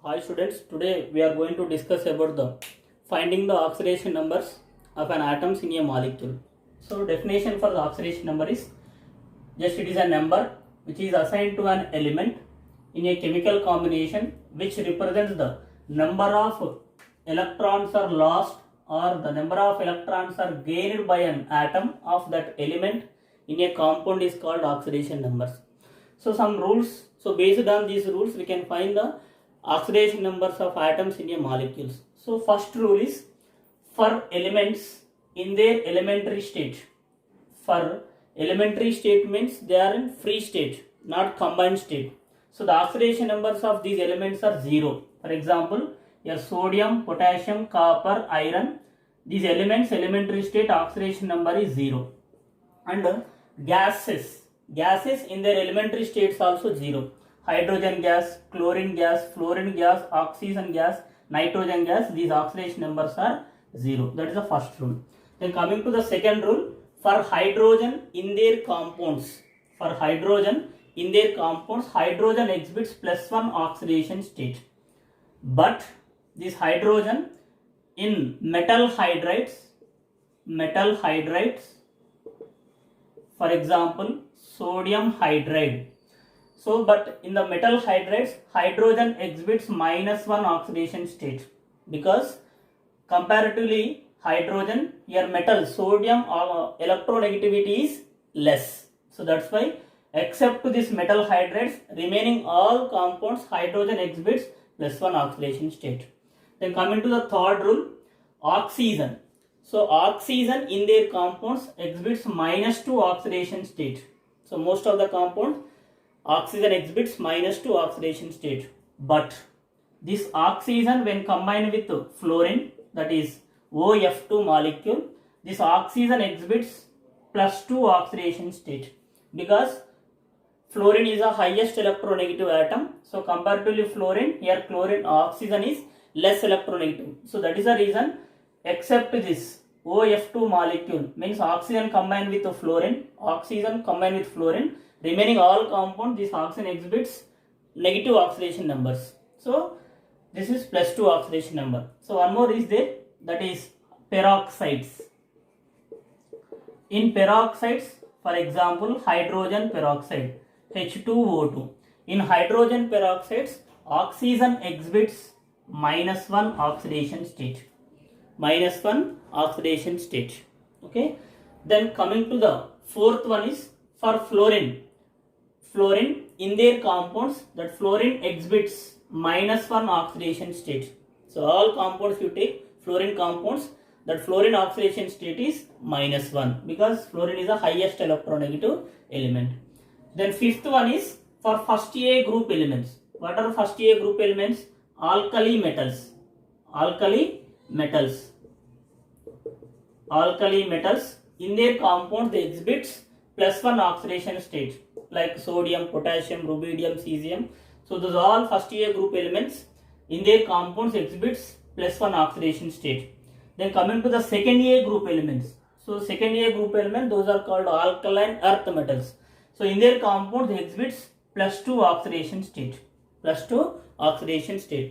Hi students, today we are going to discuss about the finding the oxidation numbers of an atoms in a molecule. So definition for the oxidation number is just it is a number which is assigned to an element in a chemical combination which represents the number of electrons are lost or the number of electrons are gained by an atom of that element in a compound is called oxidation numbers. So some rules, so based on these rules we can find the oxidation numbers of atoms in a molecules. So first rule is for elements in their elementary state. For elementary state means they are in free state, not combined state. So the oxidation numbers of these elements are 0. For example, your sodium, potassium, copper, iron, these elements elementary state oxidation number is 0. And gases in their elementary states also 0. Hydrogen gas, chlorine gas, fluorine gas, oxygen gas, nitrogen gas, these oxidation numbers are 0. That is the first rule. Then coming to the second rule, for hydrogen in their compounds, hydrogen exhibits +1 oxidation state. But this hydrogen in metal hydrides, for example, sodium hydride. So, but in the metal hydrides, hydrogen exhibits -1 oxidation state because comparatively hydrogen, your metal, sodium electronegativity is less. So that's why except to this metal hydrides, remaining all compounds, hydrogen exhibits +1 oxidation state. Then coming to the third rule, oxygen. So oxygen in their compounds exhibits -2 oxidation state. So most of the compounds, oxygen exhibits -2 oxidation state. But this oxygen when combined with fluorine, that is OF2 molecule, this oxygen exhibits +2 oxidation state because fluorine is the highest electronegative atom. So comparatively fluorine, here chlorine, oxygen is less electronegative. So that is the reason except this OF2 molecule means oxygen combined with fluorine, remaining all compound, this oxygen exhibits negative oxidation numbers. So this is +2 oxidation number. So one more is there, that is peroxides. In peroxides, for example, hydrogen peroxide, H2O2. In hydrogen peroxides, oxygen exhibits -1 oxidation state. Okay. Then coming to the fourth one is for fluorine. Fluorine in their compounds, that fluorine exhibits -1 oxidation state. So all compounds you take, fluorine compounds, that fluorine oxidation state is -1 because fluorine is the highest electronegative element. Then fifth one is for first A group elements. What are first A group elements? Alkali metals. In their compounds they exhibits +1 oxidation state like sodium, potassium, rubidium, cesium. So those all first A group elements in their compounds exhibits +1 oxidation state. Then coming to the second A group elements. So second A group element, those are called alkaline earth metals. So in their compounds they exhibits +2 oxidation state.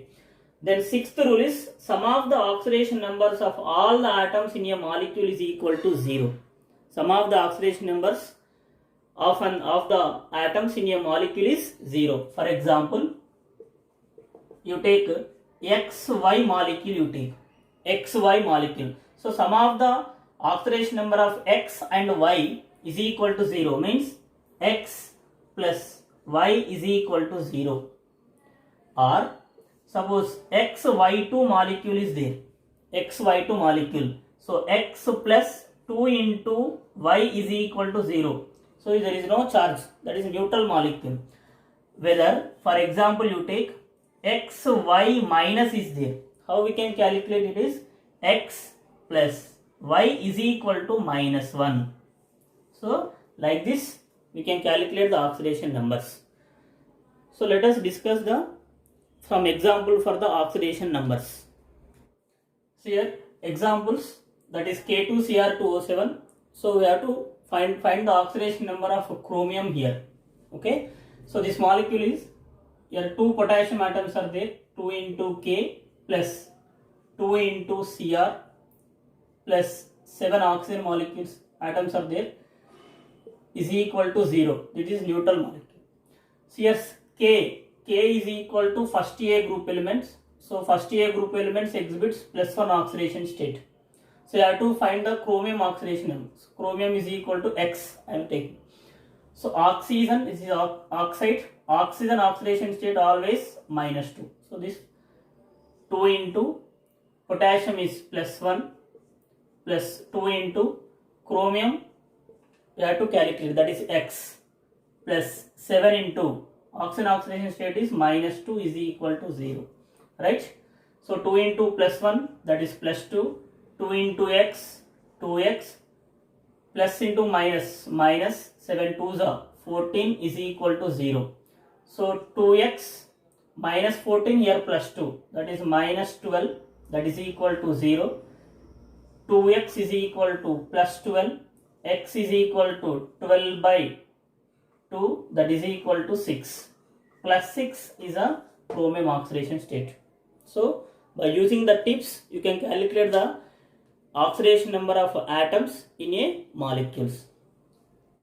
Then sixth rule is sum of the oxidation numbers of all the atoms in a molecule is equal to 0. Sum of the oxidation numbers of the atoms in a molecule is 0. For example, you take XY molecule. So sum of the oxidation number of X and Y is equal to 0 means X plus Y is equal to 0. Or suppose XY2 molecule is there. So X plus 2 into Y is equal to 0. So there is no charge, that is neutral molecule. Whether, for example, you take XY minus is there. How we can calculate it is X plus Y is equal to -1. So like this we can calculate the oxidation numbers. So let us discuss some example for the oxidation numbers. So here examples, that is K2Cr2O7. So we have to find the oxidation number of chromium here. Okay. So this molecule is here 2 potassium atoms are there, 2 into K plus 2 into Cr plus 7 oxygen molecules atoms are there is equal to 0. It is neutral molecule. So here K is equal to first A group elements. So first A group elements exhibits +1 oxidation state. So you have to find the chromium oxidation numbers. Chromium is equal to X. I am taking. So oxygen is oxide. Oxygen oxidation state always -2. So this 2 into potassium is +1 plus 2 into chromium. You have to calculate, that is X, plus 7 into oxygen oxidation state is -2 is equal to 0. Right? So 2 into +1, that is +2. 2 into X, 2X, plus into minus, 7 2s are 14 is equal to 0. So 2X minus 14 here plus 2, that is -12, that is equal to 0. 2X is equal to +12, X is equal to 12 by 2, that is equal to 6. Plus 6 is a chromium oxidation state. So by using the tips, you can calculate the oxidation number of atoms in a molecules.